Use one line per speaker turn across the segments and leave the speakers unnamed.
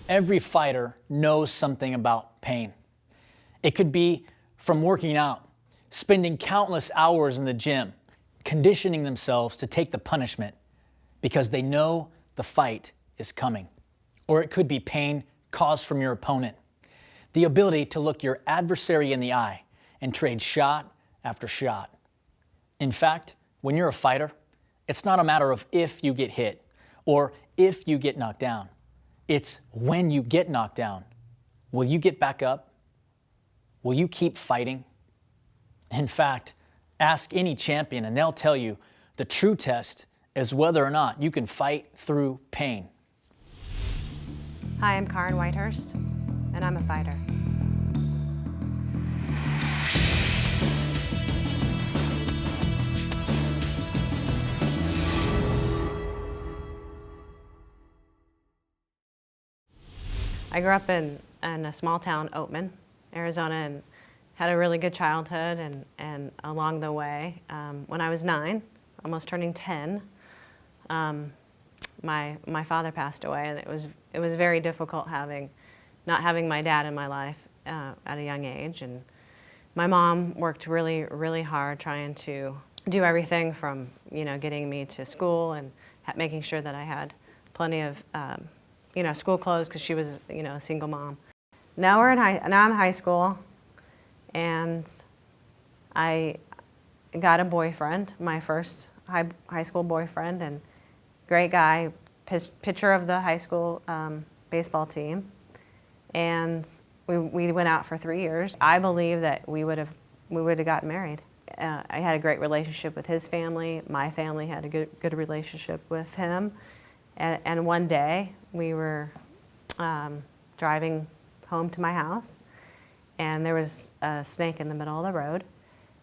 Every fighter knows something about pain. It could be from working out, spending countless hours in the gym, conditioning themselves to take the punishment because they know the fight is coming. Or it could be pain caused from your opponent. The ability to look your adversary in the eye and trade shot after shot. In fact, when you're a fighter, it's not a matter of if you get hit or if you get knocked down. It's when you get knocked down. Will you get back up? Will you keep fighting? In fact, ask any champion and they'll tell you the true test is whether or not you can fight through pain.
Hi, I'm Karen Whitehurst, and I'm a fighter. I grew up in a small town, Oatman, Arizona, and had a really good childhood. And along the way, when I was 9, almost turning 10, my father passed away, and it was very difficult not having my dad in my life at a young age. And my mom worked really, really hard trying to do everything from getting me to school and making sure that I had plenty of school clothes because she was a single mom. Now I'm in high school, and I got a boyfriend, my first high school boyfriend, and great guy, pitcher of the high school baseball team, and we went out for 3 years. I believe that we would have gotten married. I had a great relationship with his family. My family had a good relationship with him. And one day we were driving home to my house, and there was a snake in the middle of the road,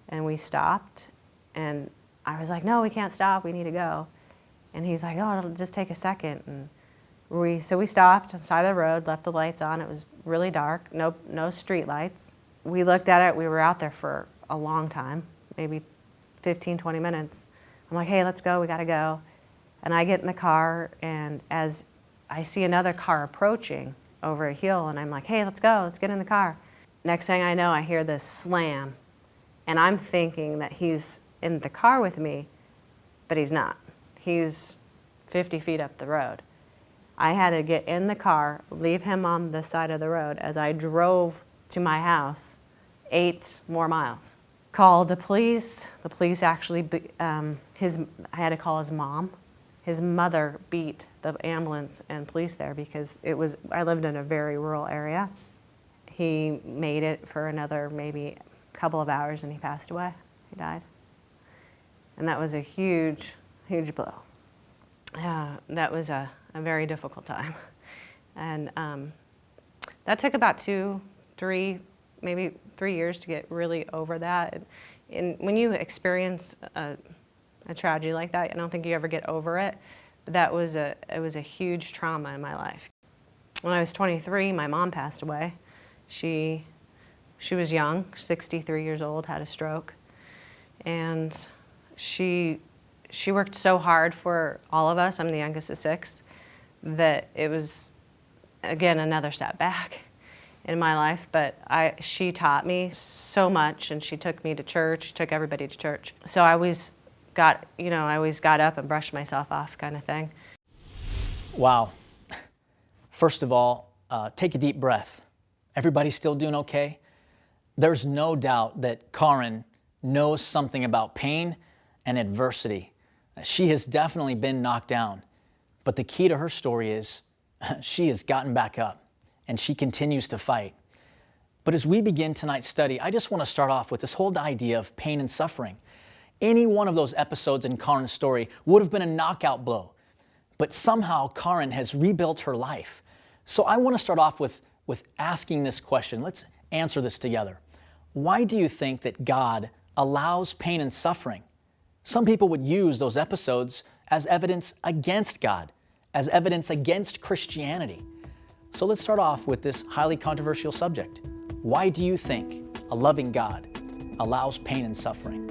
and we stopped, and I was like, no, we can't stop, we need to go. And he's like, oh, it'll just take a second. And so we stopped on the side of the road, left the lights on. It was really dark, no street lights. We looked at it, we were out there for a long time, maybe 15, 20 minutes. I'm like, hey, let's go, we gotta go. And I get in the car, and as I see another car approaching over a hill, and I'm like, hey, let's go, let's get in the car. Next thing I know, I hear this slam, and I'm thinking that he's in the car with me, but he's not. He's 50 feet up the road. I had to get in the car, leave him on the side of the road as I drove to my house 8 more miles. Called the police. The police actually, I had to call his mom. His mother beat the ambulance and police there because I lived in a very rural area. He made it for another maybe couple of hours and he passed away. He died. And that was a huge, huge blow. That was a very difficult time. And that took about 2, 3, maybe 3 years to get really over that. And when you experience a tragedy like that, I don't think you ever get over it. But it was a huge trauma in my life. When I was 23, my mom passed away. She was young, 63 years old, had a stroke. And she worked so hard for all of us, I'm the youngest of 6, that it was, again, another setback in my life. But she taught me so much, and she took me to church, took everybody to church. So I always got up and brushed myself off kind of thing.
Wow. First of all, take a deep breath. Everybody still doing okay? There's no doubt that Karen knows something about pain and adversity. She has definitely been knocked down, but the key to her story is she has gotten back up and she continues to fight. But as we begin tonight's study, I just want to start off with this whole idea of pain and suffering. Any one of those episodes in Karen's story would have been a knockout blow, but somehow Karen has rebuilt her life. So I want to start off with asking this question. Let's answer this together. Why do you think that God allows pain and suffering? Some people would use those episodes as evidence against God, as evidence against Christianity. So let's start off with this highly controversial subject. Why do you think a loving God allows pain and suffering?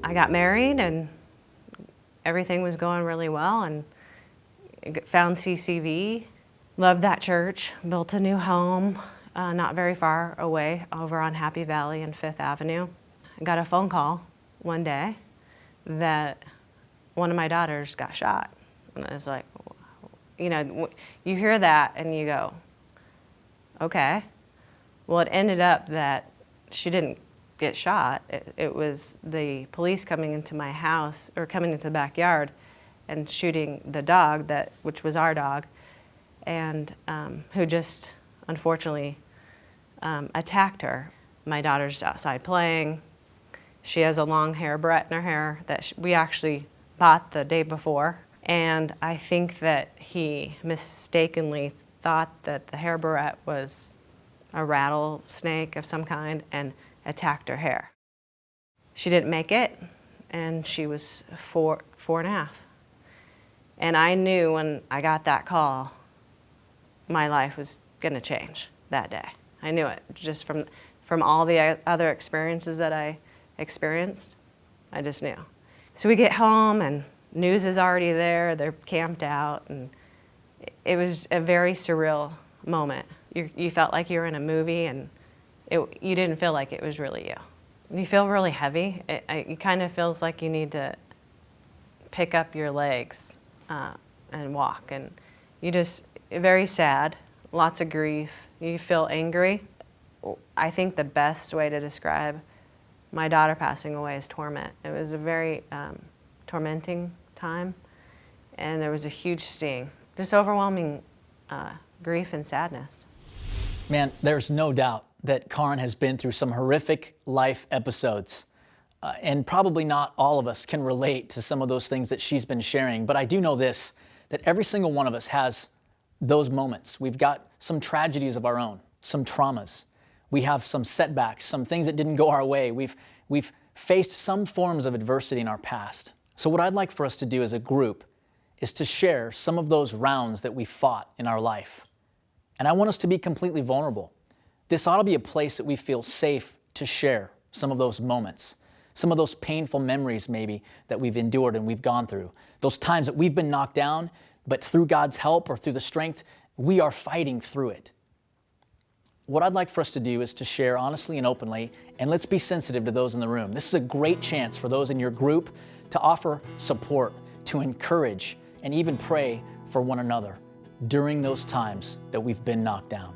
I got married and everything was going really well, and found CCV, loved that church, built a new home not very far away over on Happy Valley and Fifth Avenue. I got a phone call one day that one of my daughters got shot. And I was like, you know, you hear that and you go, okay. Well, it ended up that she didn't get shot. It was the police coming into my house, or coming into the backyard and shooting the dog, which was our dog, and who just unfortunately attacked her. My daughter's outside playing. She has a long hair barrette in her hair that we actually bought the day before. And I think that he mistakenly thought that the hair barrette was a rattlesnake of some kind and attacked her hair. She didn't make it, and she was four and a half. And I knew when I got that call, my life was gonna change that day. I knew it, just from all the other experiences that I experienced, I just knew. So we get home and news is already there, they're camped out, and it was a very surreal moment. You felt like you were in a movie, and you didn't feel like it was really you. You feel really heavy. It kind of feels like you need to pick up your legs and walk, and you just, very sad, lots of grief. You feel angry. I think the best way to describe my daughter passing away is torment. It was a very tormenting time, and there was a huge sting, just overwhelming grief and sadness.
Man, there's no doubt that Karin has been through some horrific life episodes. And probably not all of us can relate to some of those things that she's been sharing. But I do know this, that every single one of us has those moments. We've got some tragedies of our own, some traumas. We have some setbacks, some things that didn't go our way. We've faced some forms of adversity in our past. So what I'd like for us to do as a group is to share some of those rounds that we fought in our life. And I want us to be completely vulnerable. This ought to be a place that we feel safe to share some of those moments, some of those painful memories maybe that we've endured and we've gone through, those times that we've been knocked down, but through God's help or through the strength, we are fighting through it. What I'd like for us to do is to share honestly and openly, and let's be sensitive to those in the room. This is a great chance for those in your group to offer support, to encourage, and even pray for one another during those times that we've been knocked down.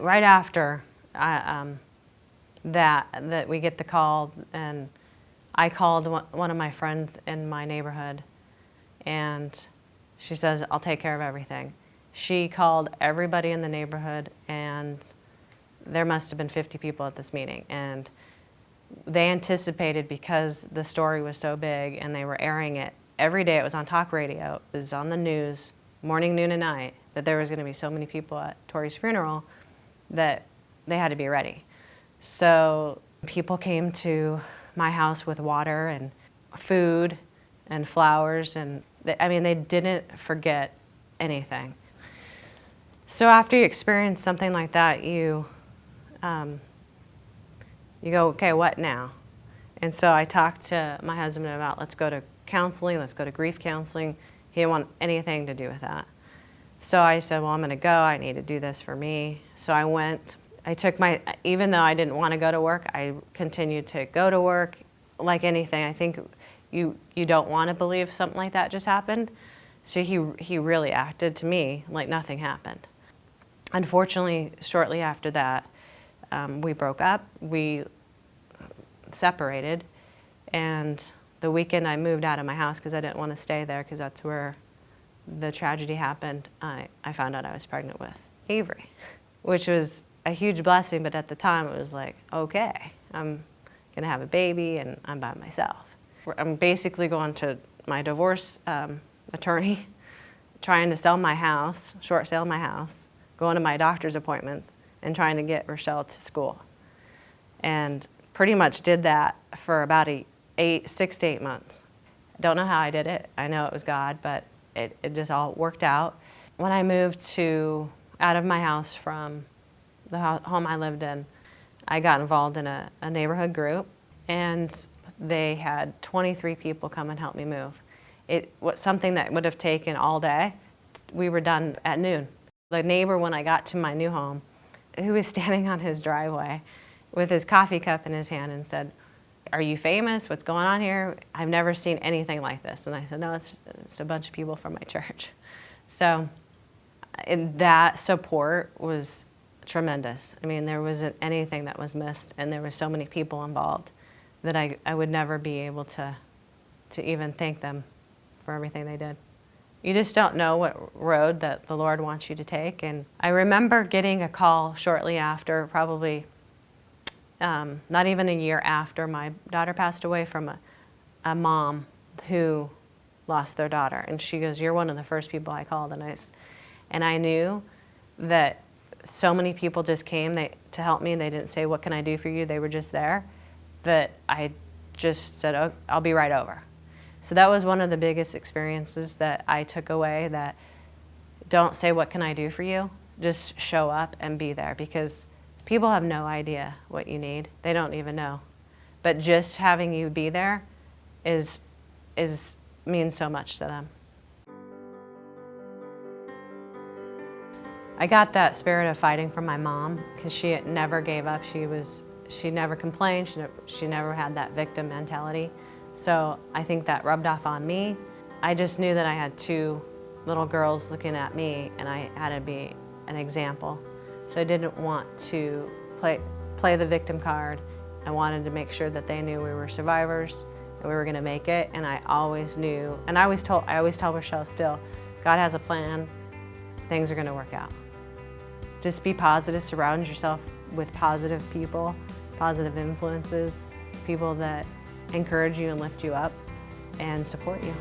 right after that we get the call, and I called one of my friends in my neighborhood, and she says, I'll take care of everything. She called everybody in the neighborhood, and there must have been 50 people at this meeting. And they anticipated, because the story was so big and they were airing it every day, it was on talk radio, it was on the news, morning, noon, and night, that there was going to be so many people at Tori's funeral that they had to be ready. So people came to my house with water and food and flowers, and they didn't forget anything. So after you experience something like that, you go, okay, what now? And so I talked to my husband about, let's go to counseling, let's go to grief counseling. He didn't want anything to do with that. So I said, well, I'm going to go. I need to do this for me. So I went. I took even though I didn't want to go to work, I continued to go to work. Like anything, I think you don't want to believe something like that just happened. So he really acted to me like nothing happened. Unfortunately, shortly after that, we broke up. We separated, and the weekend I moved out of my house because I didn't want to stay there, because that's where the tragedy happened. I found out I was pregnant with Avery, which was a huge blessing, but at the time it was like, okay, I'm gonna have a baby and I'm by myself. I'm basically going to my divorce attorney, trying to sell my house, short sale my house, going to my doctor's appointments, and trying to get Rochelle to school. And pretty much did that for about 6 to 8 months. I don't know how I did it. I know it was God, but it just all worked out. When I moved out of my house from the home I lived in, I got involved in a neighborhood group, and they had 23 people come and help me move. It was something that would have taken all day. We were done at noon. The neighbor, when I got to my new home, who was standing on his driveway with his coffee cup in his hand and said, are you famous? What's going on here? I've never seen anything like this. And I said, no, it's a bunch of people from my church. So that support was tremendous. I mean, there wasn't anything that was missed, and there were so many people involved that I would never be able to even thank them for everything they did. You just don't know what road that the Lord wants you to take. And I remember getting a call shortly after, probably not even a year after my daughter passed away, from a mom who lost their daughter. And she goes, you're one of the first people I called. And I knew that so many people just came to help me, and they didn't say, what can I do for you? They were just there, that I just said, oh, I'll be right over. So that was one of the biggest experiences that I took away, that don't say, what can I do for you? Just show up and be there, because people have no idea what you need. They don't even know. But just having you be there means so much to them. I got that spirit of fighting from my mom, because she never gave up. She never complained. She never had that victim mentality. So I think that rubbed off on me. I just knew that I had 2 little girls looking at me, and I had to be an example. So I didn't want to play the victim card. I wanted to make sure that they knew we were survivors and we were going to make it. And I always knew, and I always tell Rochelle still, God has a plan. Things are going to work out. Just be positive. Surround yourself with positive people, positive influences, people that encourage you and lift you up and support you.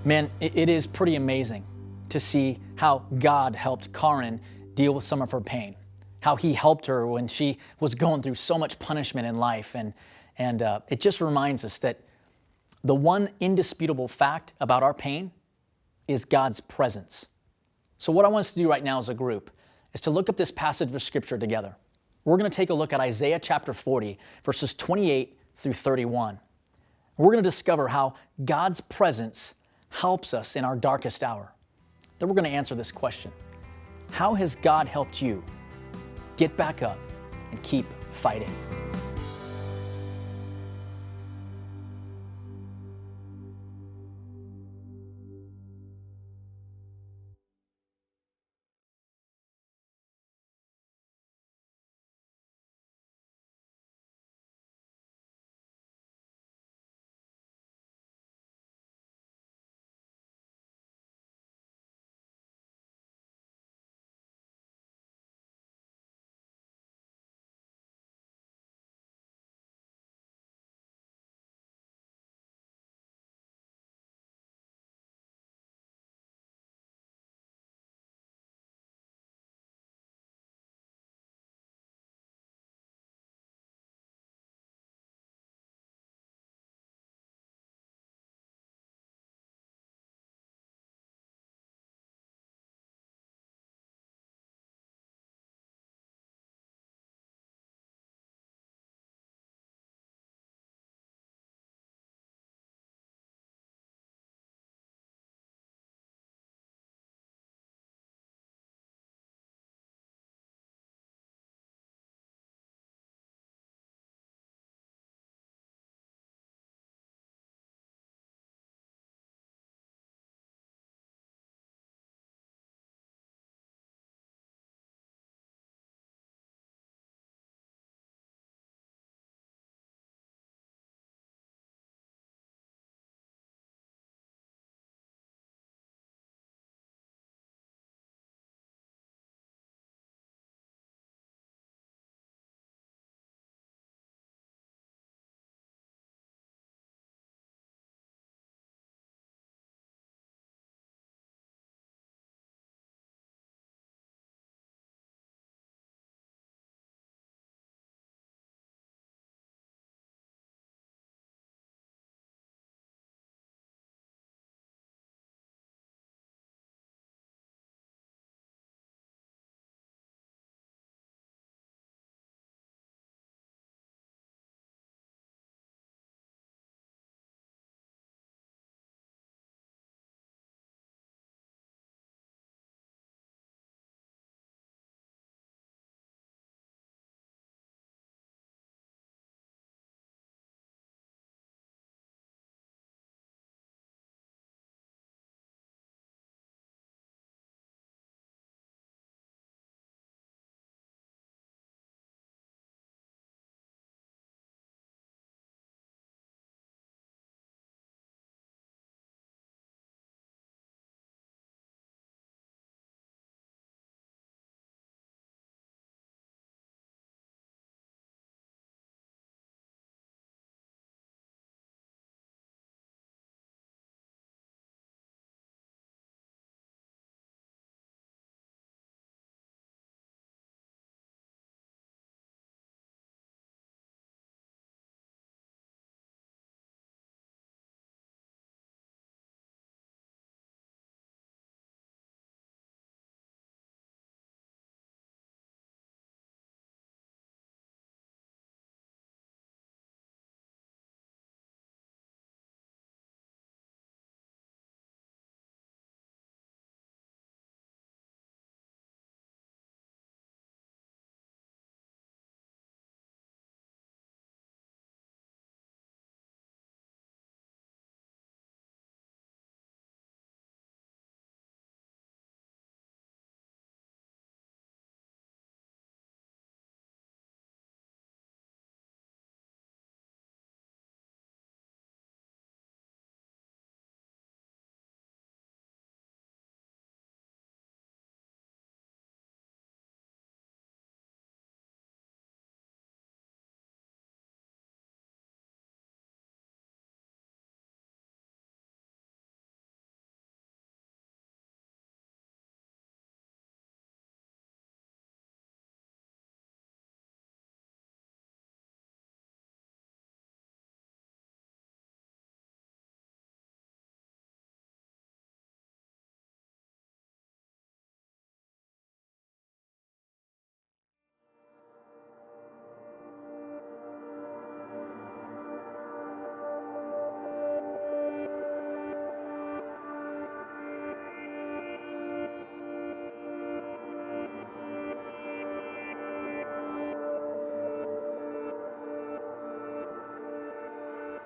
Man, it is pretty amazing to see how God helped Karin deal with some of her pain, how He helped her when she was going through so much punishment in life. And it just reminds us that the one indisputable fact about our pain is God's presence. So what I want us to do right now as a group is to look up this passage of Scripture together. We're going to take a look at Isaiah chapter 40, verses 28 through 31. We're going to discover how God's presence helps us in our darkest hour. Then we're going to answer this question: how has God helped you get back up and keep fighting?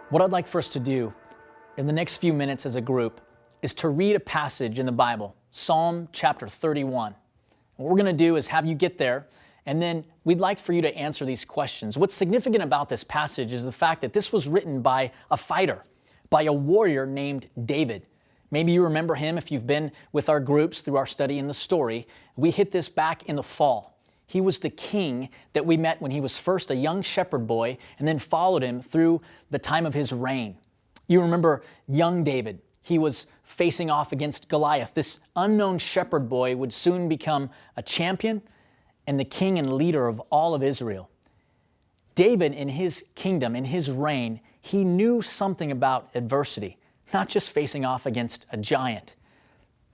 What I'd like for us to do in the next few minutes as a group is to read a passage in the Bible, Psalm chapter 31. What we're going to do is have you get there, and then we'd like for you to answer these questions. What's significant about this passage is the fact that this was written by a fighter, by a warrior named David. Maybe you remember him if you've been with our groups through our study in the story. We hit this back in the fall. He was the king that we met when he was first a young shepherd boy and then followed him through the time of his reign. You remember young David. He was facing off against Goliath. This unknown shepherd boy would soon become a champion and the king and leader of all of Israel. David, in his kingdom, in his reign, he knew something about adversity, not just facing off against a giant,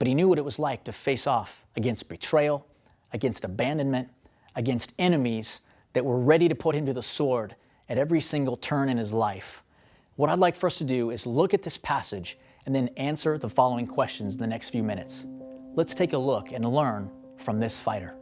but he knew what it was like to face off against betrayal, against abandonment, against enemies that were ready to put him to the sword at every single turn in his life. What I'd like for us to do is look at this passage and then answer the following questions in the next few minutes. Let's take a look and learn from this fighter.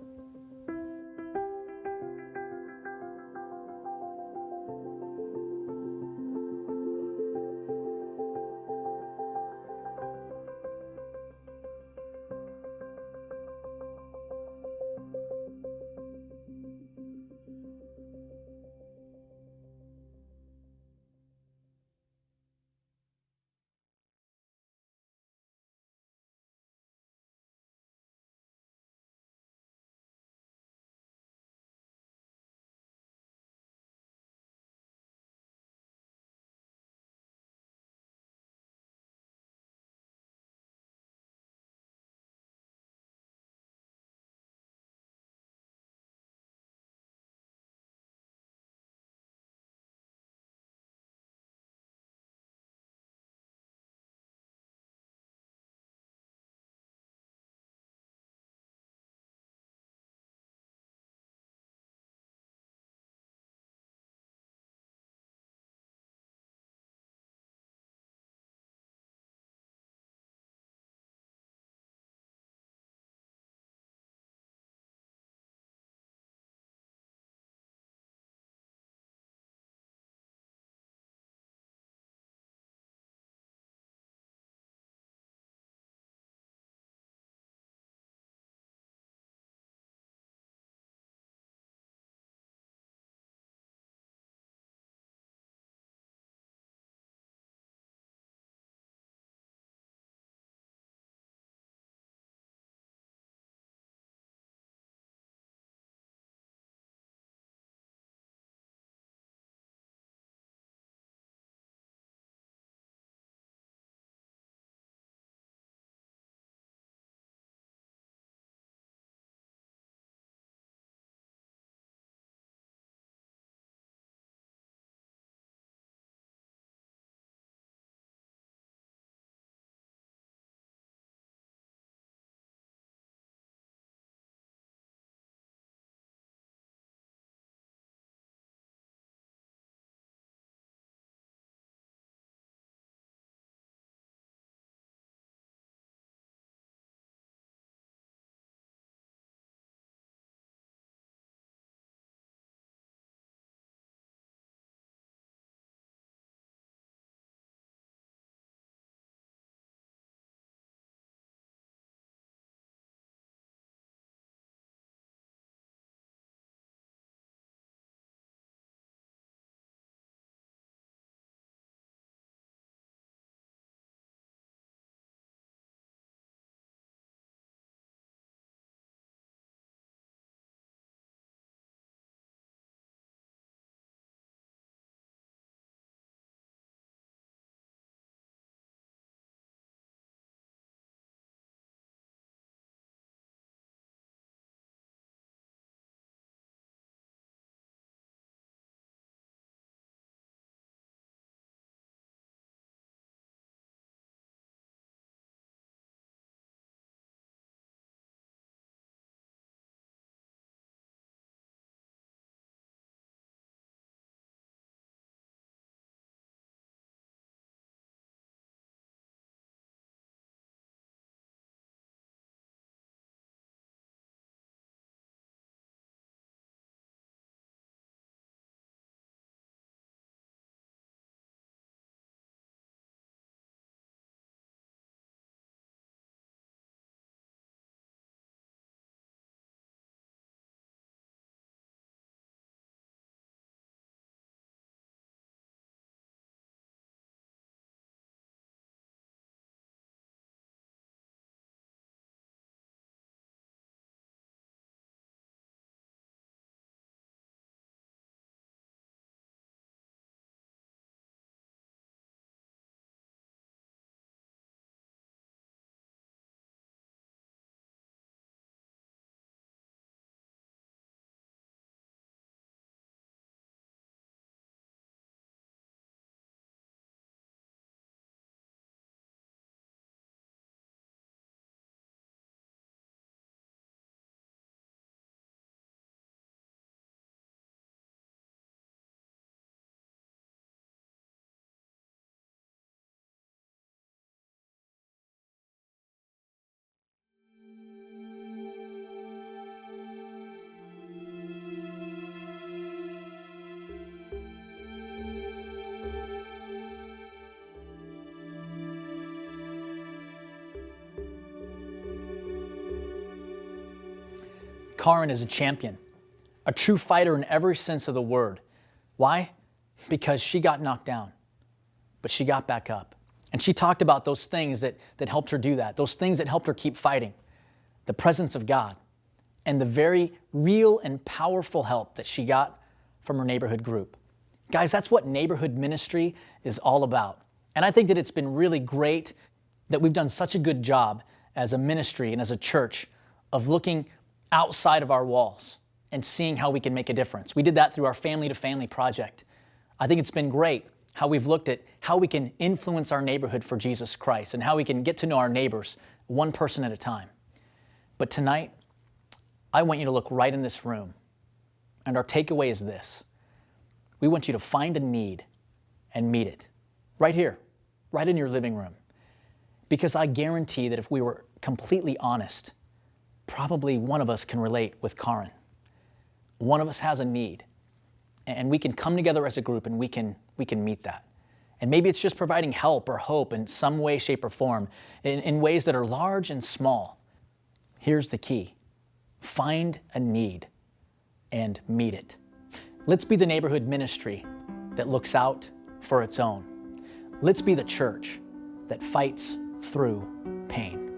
Karin is a champion, a true fighter in every sense of the word. Why? Because she got knocked down, but she got back up. And she talked about those things that helped her do that, those things that helped her keep fighting, the presence of God, and the very real and powerful help that she got from her neighborhood group. Guys, that's what neighborhood ministry is all about. And I think that it's been really great that we've done such a good job as a ministry and as a church of looking outside of our walls and seeing how we can make a difference. We did that through our Family to Family project. I think it's been great how we've looked at how we can influence our neighborhood for Jesus Christ and how we can get to know our neighbors one person at a time. But tonight, I want you to look right in this room, and our takeaway is this. We want you to find a need and meet it right here, right in your living room. Because I guarantee that if we were completely honest, probably one of us can relate with Karin. One of us has a need, and we can come together as a group and we can meet that. And maybe it's just providing help or hope in some way, shape, or form in ways that are large and small. Here's the key. Find a need and meet it. Let's be the neighborhood ministry that looks out for its own. Let's be the church that fights through pain.